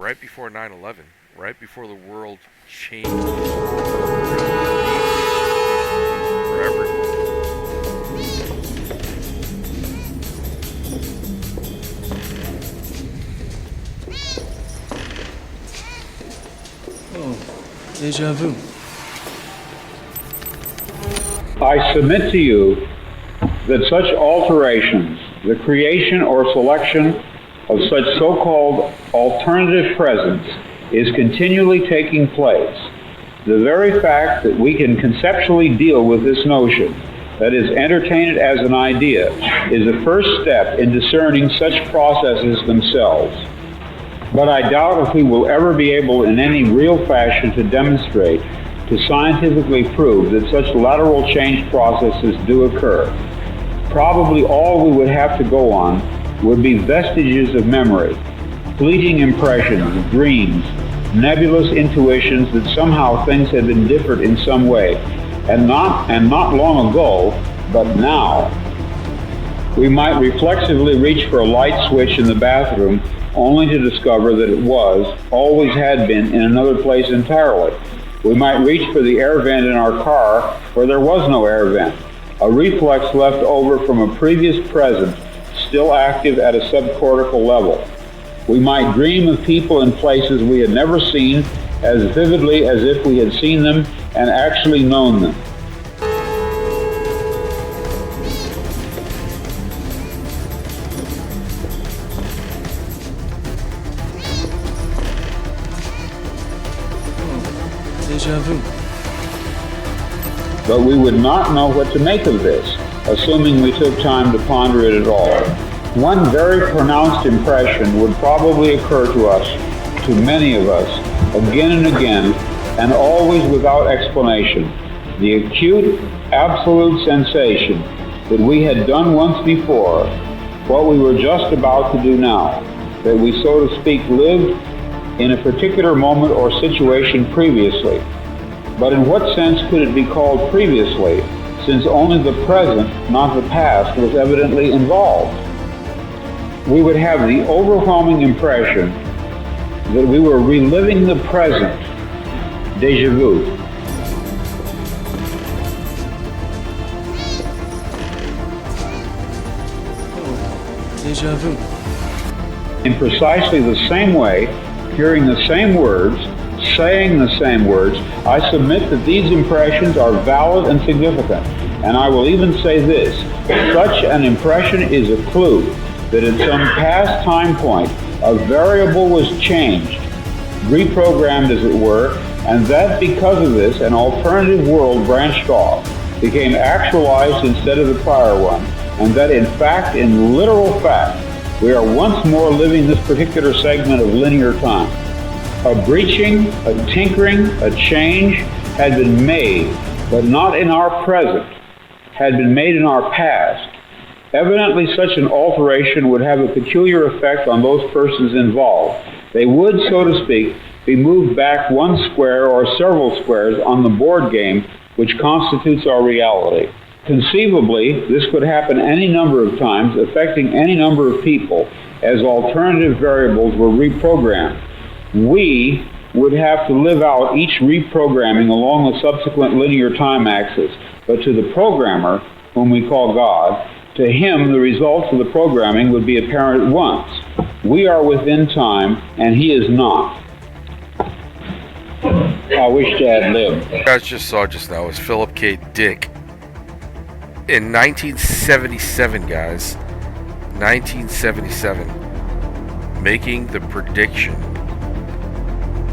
right before 9/11, right before the world changed forever. Oh, deja vu. I submit to you that such alterations, the creation or selection of such so-called alternative presence, is continually taking place. The very fact that we can conceptually deal with this notion, that is, entertain it as an idea, is the first step in discerning such processes themselves. But I doubt if we will ever be able in any real fashion to demonstrate, to scientifically prove that such lateral change processes do occur. Probably all we would have to go on would be vestiges of memory, fleeting impressions, dreams, nebulous intuitions that somehow things had been different in some way, and not long ago, but now. We might reflexively reach for a light switch in the bathroom only to discover that it always had been, in another place entirely. We might reach for the air vent in our car where there was no air vent, a reflex left over from a previous present, still active at a subcortical level. We might dream of people and places we had never seen as vividly as if we had seen them and actually known them. Deja vu. But we would not know what to make of this, assuming we took time to ponder it at all. One very pronounced impression would probably occur to us, to many of us, again and again, and always without explanation. The acute, absolute sensation that we had done once before, what we were just about to do now, that we, so to speak, lived in a particular moment or situation previously. But in what sense could it be called previously, since only the present, not the past, was evidently involved? We would have the overwhelming impression that we were reliving the present, déjà vu. Oh, deja vu. In precisely the same way, hearing the same words, saying the same words, I submit that these impressions are valid and significant. And I will even say this, such an impression is a clue that at some past time point, a variable was changed, reprogrammed as it were, and that because of this, an alternative world branched off, became actualized instead of the prior one, and that in fact, in literal fact, we are once more living this particular segment of linear time. A breaching, a tinkering, a change had been made, but not in our present, had been made in our past. Evidently, such an alteration would have a peculiar effect on those persons involved. They would, so to speak, be moved back one square or several squares on the board game which constitutes our reality. Conceivably, this could happen any number of times, affecting any number of people, as alternative variables were reprogrammed. We would have to live out each reprogramming along the subsequent linear time axis, but to the programmer, whom we call God, to him the results of the programming would be apparent at once. We are within time, and he is not. I wish to ad lib. What you guys just saw just now was Philip K. Dick. In 1977, guys, 1977, making the prediction,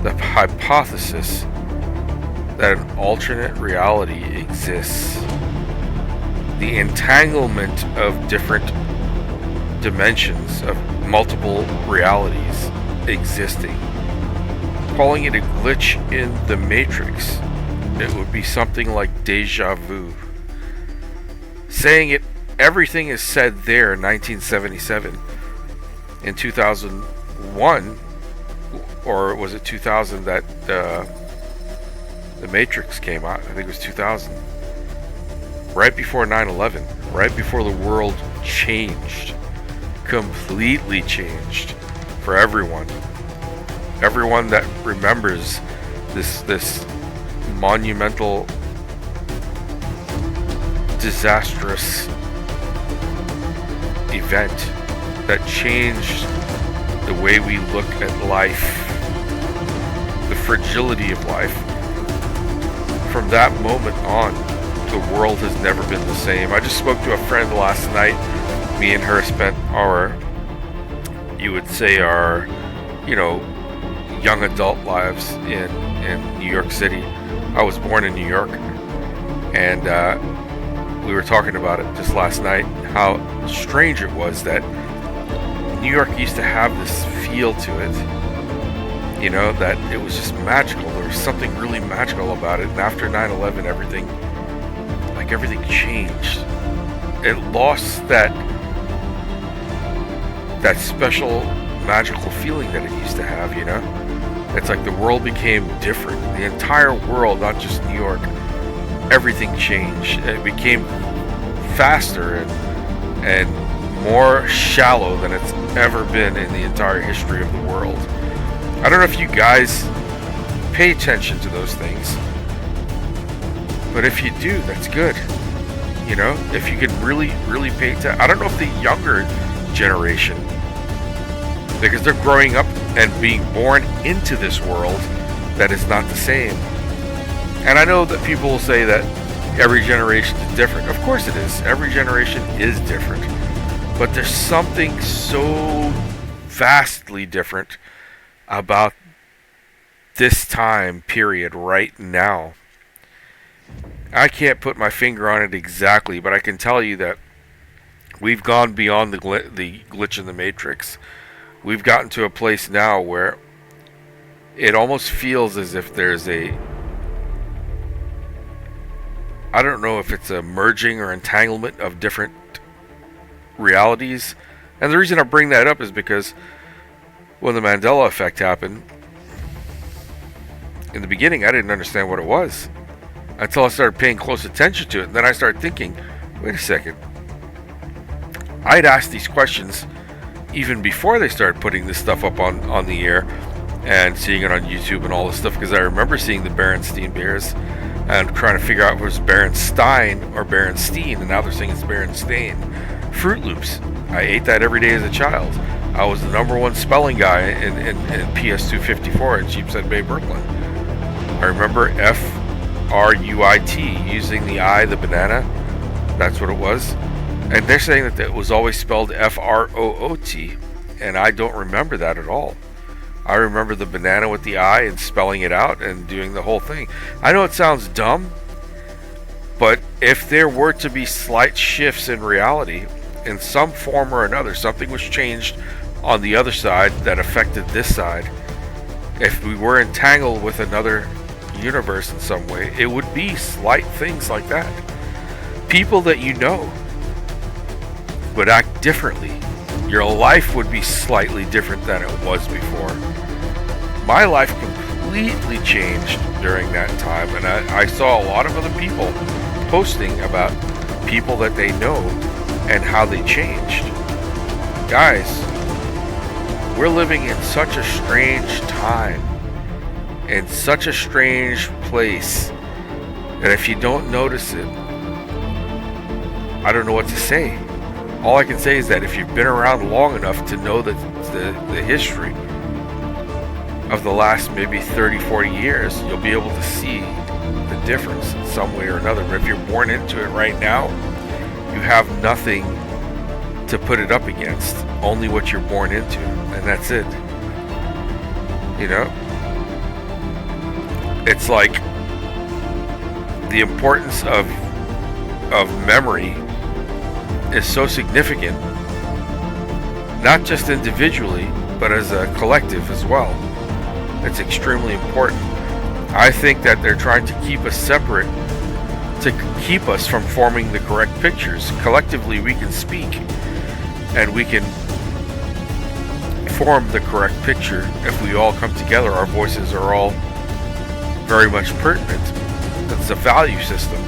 the hypothesis that an alternate reality exists. The entanglement of different dimensions of multiple realities existing. Calling it a glitch in the matrix, it would be something like deja vu. Saying it, everything is said there in 1977. In 2001, or was it 2000 that the Matrix came out? I think it was 2000. Right before 9/11, right before the world changed, completely changed for everyone. everyone that remembers this monumental, disastrous event that changed the way we look at life, the fragility of life. From that moment on, the world has never been the same. I just spoke to a friend last night. Me and her spent our, you would say, our, young adult lives in New York City. I was born in New York, and we were talking about it just last night, how strange it was that New York used to have this feel to it, that it was just magical. There was something really magical about it. And after 9/11, everything changed. It lost that special magical feeling that it used to have, It's like the world became different. The entire world, not just New York, everything changed. It became faster and more shallow than it's ever been in the entire history of the world. I don't know if you guys pay attention to those things, but if you do, that's good. If you can really, really pay attention. I don't know if the younger generation, because they're growing up and being born into this world that is not the same. And I know that people will say that every generation is different. Of course it is. Every generation is different. But there's something so vastly different about this time period right now. I can't put my finger on it exactly, but I can tell you that we've gone beyond the glitch in the matrix. We've gotten to a place now where it almost feels as if there's I don't know if it's a merging or entanglement of different realities. And the reason I bring that up is because when the Mandela effect happened, in the beginning I didn't understand what it was until I started paying close attention to it. And then I started thinking, wait a second, I'd asked these questions even before they started putting this stuff up on the air and seeing it on YouTube and all this stuff, because I remember seeing the Berenstein Bears and trying to figure out if it was Berenstein or Berenstein, and now they're saying it's Berenstain. Fruit Loops, I ate that every day as a child. I was the #1 spelling guy in PS254 in Sheepshead Bay, Brooklyn. I remember F-R-U-I-T, using the I, the banana, that's what it was. And they're saying that it was always spelled F-R-O-O-T, and I don't remember that at all. I remember the banana with the I and spelling it out and doing the whole thing. I know it sounds dumb, but if there were to be slight shifts in reality, in some form or another, something was changed on the other side that affected this side. If we were entangled with another universe in some way, it would be slight things like that. People that you know would act differently. Your life would be slightly different than it was before. My life completely changed during that time, and I saw a lot of other people posting about people that they know and how they changed. Guys, we're living in such a strange time, in such a strange place, that if you don't notice it, I don't know what to say. All I can say is that if you've been around long enough to know the history of the last maybe 30, 40 years, you'll be able to see the difference in some way or another. But if you're born into it right now, you have nothing to put it up against, only what you're born into, and that's it. It's like the importance of memory is so significant, not just individually, but as a collective as well. It's extremely important. I think that they're trying to keep us separate, to keep us from forming the correct pictures. Collectively, we can speak, and we can form the correct picture if we all come together. Our voices are all very much pertinent. It's a value system.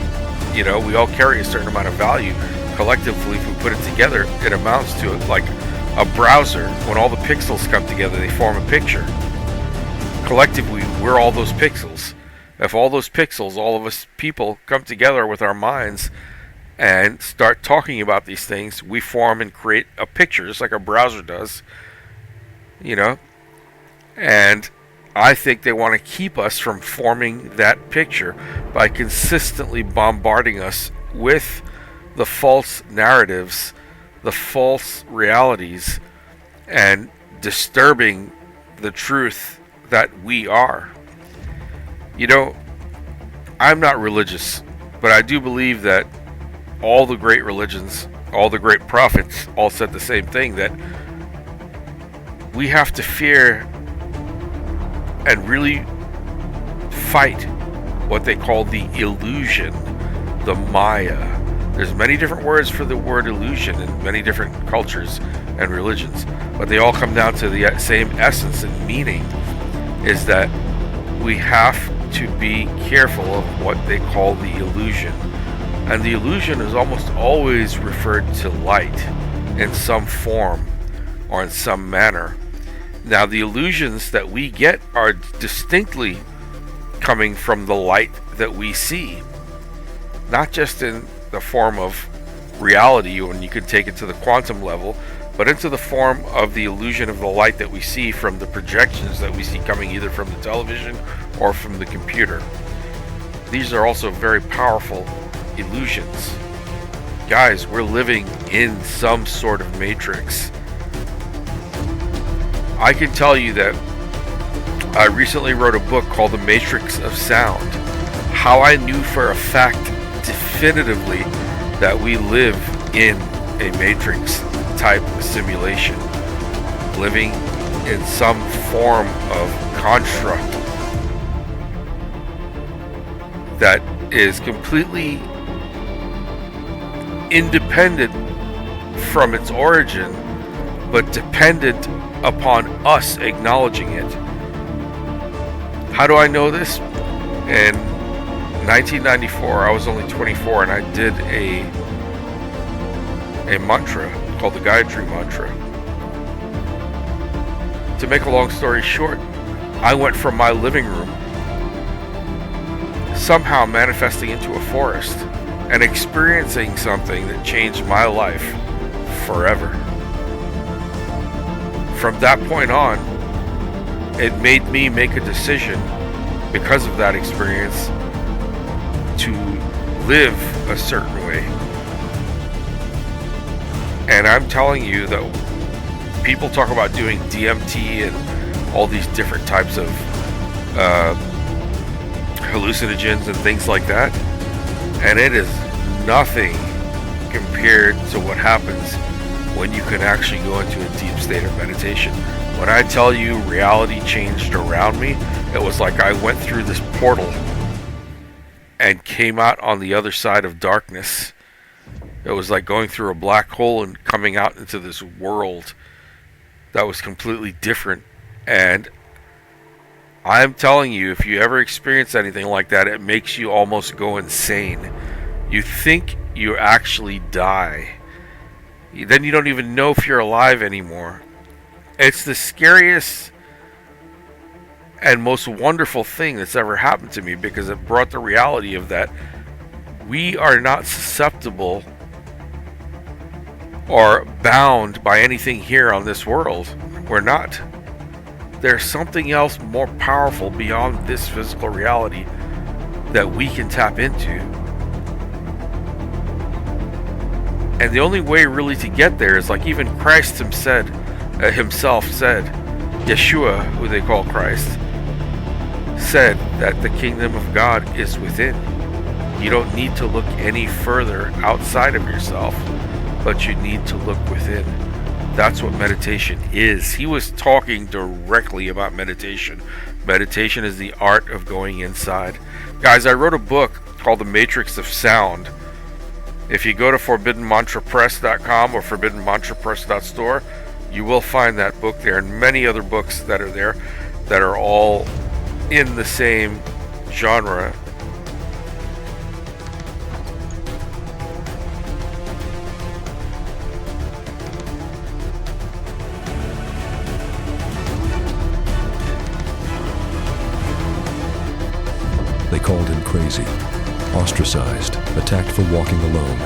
We all carry a certain amount of value. Collectively, if we put it together, it amounts to like a browser. When all the pixels come together, they form a picture. collectively, we're all those pixels. If all those pixels, all of us people, come together with our minds and start talking about these things, we form and create a picture, just like a browser does, you know. And I think they want to keep us from forming that picture by consistently bombarding us with the false narratives, the false realities, and disturbing the truth that we are. You know, I'm not religious, but I do believe that all the great religions, all the great prophets all said the same thing, that we have to fear and really fight what they call the illusion, the Maya. There's many different words for the word illusion in many different cultures and religions, but they all come down to the same essence and meaning, is that we have to be careful of what they call the illusion. And the illusion is almost always referred to light in some form or in some manner. Now, the illusions that we get are distinctly coming from the light that we see, not just in the form of reality when you can take it to the quantum level, but into the form of the illusion of the light that we see from the projections that we see coming either from the television or from the computer. These are also very powerful illusions. Guys, we're living in some sort of matrix. I can tell you that I recently wrote a book called The Matrix of Sound. How I knew for a fact definitively that we live in a matrix type simulation, living in some form of construct that is completely independent from its origin, but dependent upon us acknowledging it. How do I know this? In 1994, I was only 24, and I did a mantra called the Gayatri Mantra. To make a long story short, I went from my living room, somehow manifesting into a forest, and experiencing something that changed my life forever. From that point on, it made me make a decision, because of that experience, to live a certain way. And I'm telling you that people talk about doing DMT and all these different types of hallucinogens and things like that, and it is nothing compared to what happens when you can actually go into a deep state of meditation. When I tell you reality changed around me, it was like I went through this portal and came out on the other side of darkness. It was like going through a black hole and coming out into this world that was completely different. And I'm telling you, if you ever experience anything like that, it makes you almost go insane. You think you actually die. Then you don't even know if you're alive anymore. It's the scariest and most wonderful thing that's ever happened to me, because it brought the reality of that we are not susceptible or bound by anything here on this world. We're not. There's something else more powerful beyond this physical reality that we can tap into. And the only way really to get there is, like even Christ himself said, Yeshua, who they call Christ, said that the kingdom of God is within. You don't need to look any further outside of yourself, but you need to look within. That's what meditation is. He was talking directly about meditation. Meditation is the art of going inside. Guys, I wrote a book called The Matrix of Sound. If you go to forbiddenmantrapress.com or forbiddenmantrapress.store, you will find that book there, and many other books that are there that are all in the same genre. called him crazy, ostracized, attacked for walking alone.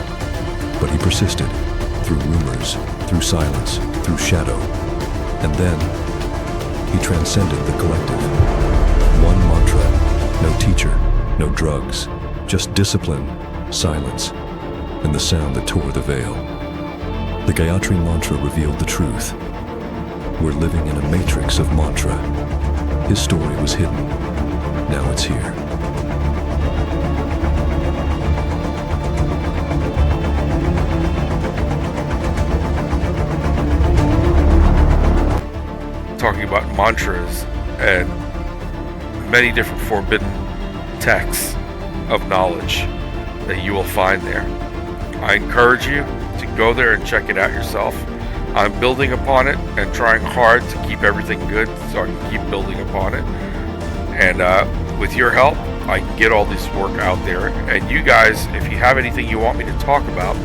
But he persisted, through rumors, through silence, through shadow. And then, he transcended the collective. One mantra, no teacher, no drugs, just discipline, silence, and the sound that tore the veil. The Gayatri Mantra revealed the truth. We're living in a matrix of mantra. His story was hidden. Now it's here. Talking about mantras and many different forbidden texts of knowledge that you will find there. I encourage you to go there and check it out yourself. I'm building upon it and trying hard to keep everything good so I can keep building upon it. And with your help, I can get all this work out there. And you guys, if you have anything you want me to talk about,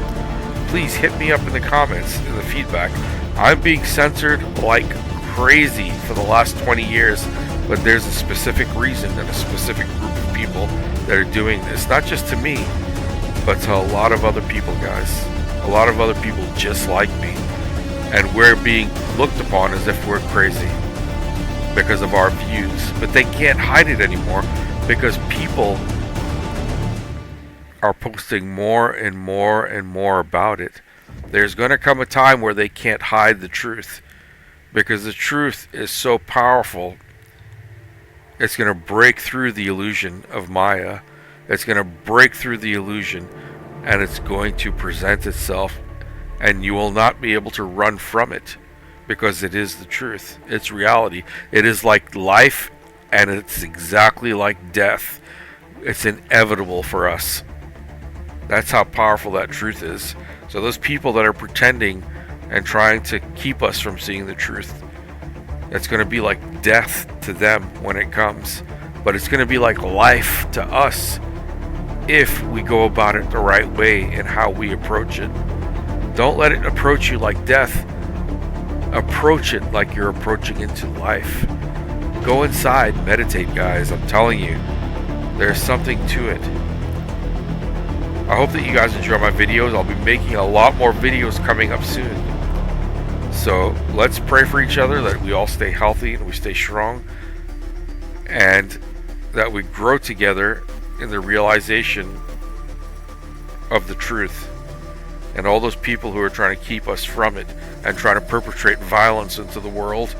please hit me up in the comments, in the feedback. I'm being censored like crazy for the last 20 years, but there's a specific reason and a specific group of people that are doing this, not just to me, but to a lot of other people, guys. A lot of other people just like me. And we're being looked upon as if we're crazy because of our views. But they can't hide it anymore because people are posting more and more and more about it. There's going to come a time where they can't hide the truth, because the truth is so powerful. It's going to break through the illusion of Maya. It's going to break through the illusion, and it's going to present itself, and you will not be able to run from it, because it is the truth. It's reality. It is like life, and it's exactly like death. It's inevitable for us. That's how powerful that truth is. So those people that are pretending and trying to keep us from seeing the truth, it's going to be like death to them when it comes, but it's going to be like life to us if we go about it the right way and how we approach it. Don't let it approach you like death. Approach it like you're approaching into life. Go inside, meditate, guys. I'm telling you, there's something to it. I hope that you guys enjoy my videos. I'll be making a lot more videos coming up soon. So let's pray for each other, that we all stay healthy and we stay strong, and that we grow together in the realization of the truth. And all those people who are trying to keep us from it and trying to perpetrate violence into the world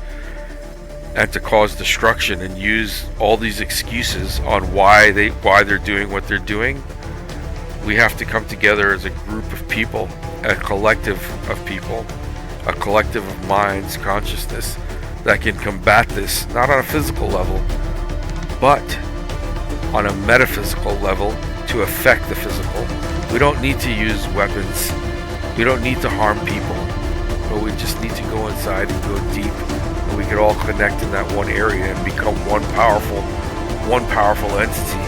and to cause destruction and use all these excuses on why they're doing what they're doing, we have to come together as a group of people, a collective of people, a collective of minds, consciousness that can combat this, not on a physical level, but on a metaphysical level to affect the physical. We don't need to use weapons. We don't need to harm people, but we just need to go inside and go deep, and we can all connect in that one area and become one powerful entity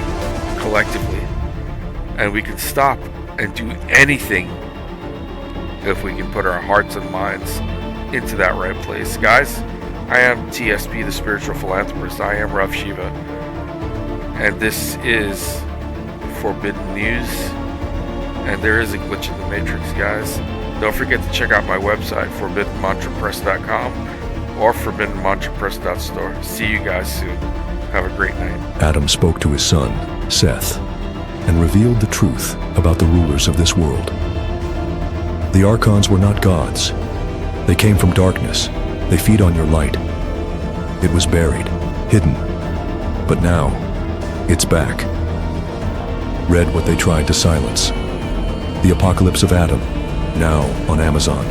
collectively. And we can stop and do anything if we can put our hearts and minds into that right place. Guys, I am TSP, the spiritual philanthropist. I am Ravshiva, and this is Forbidden News, and there is a glitch in the matrix, guys. Don't forget to check out my website, forbiddenmantrapress.com or forbiddenmantrapress.store. See you guys soon. Have a great night. Adam spoke to his son, Seth, and revealed the truth about the rulers of this world. The Archons were not gods. They came from darkness. They feed on your light. It was buried, hidden, but now it's back. Read what they tried to silence. The Apocalypse of Adam, now on Amazon.